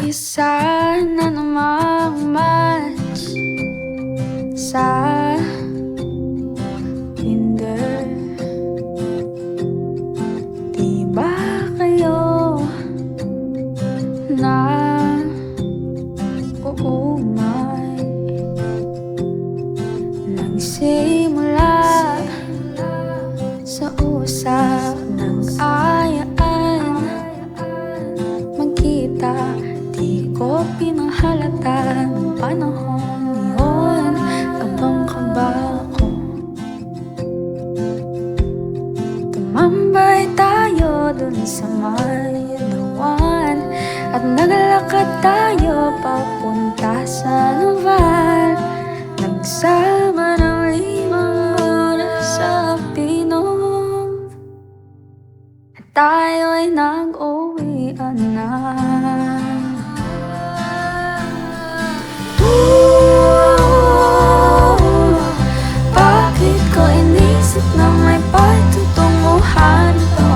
Isa na namang match sa Tinder. Di ba kayo na uumay? Nagsimula sa usap ng ayaan magkita. Di ko pinahalata ng panahon yun. Kabang-kaba ako. Tumambay tayo dun sa may dawan at naglalakad tayo papunta sa Naval. Nagsama ng 5 oras sa Pinom at tayo'y nag-uwian na. Bakit ko inisip na may patutunguhan ito?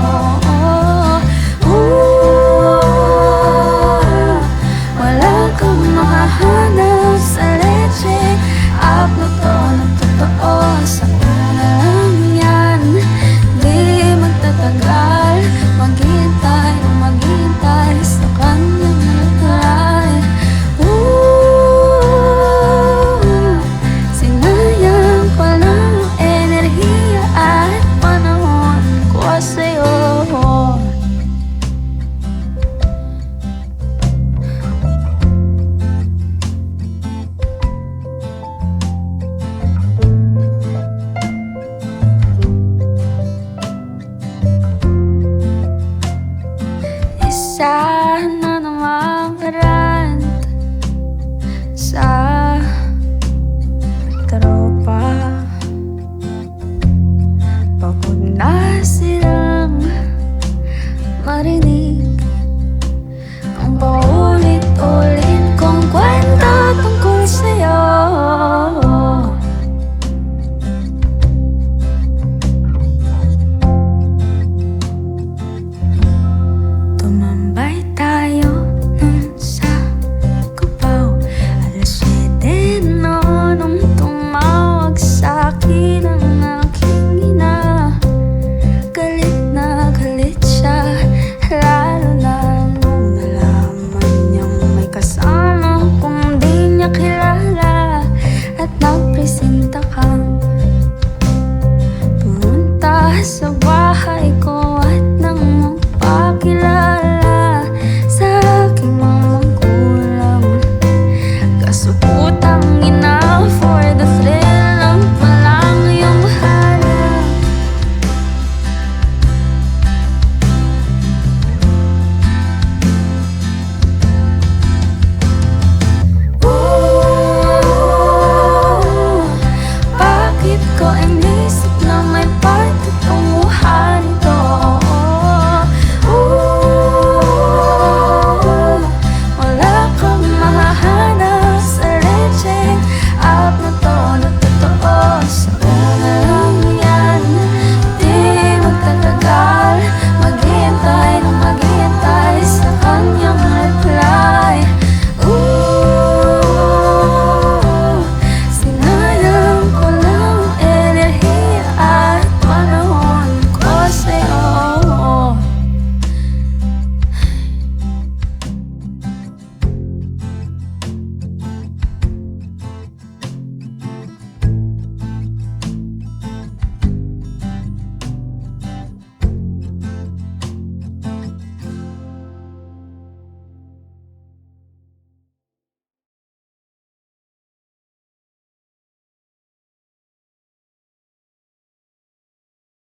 Wala kang makahanap sa leche up na to na totoo. Sa una lang yan, di magtatagal. Maghintay o maghintay sa kanyang reply. Sinayang ko lang enerhiya at panahon ko sa'yo. Isa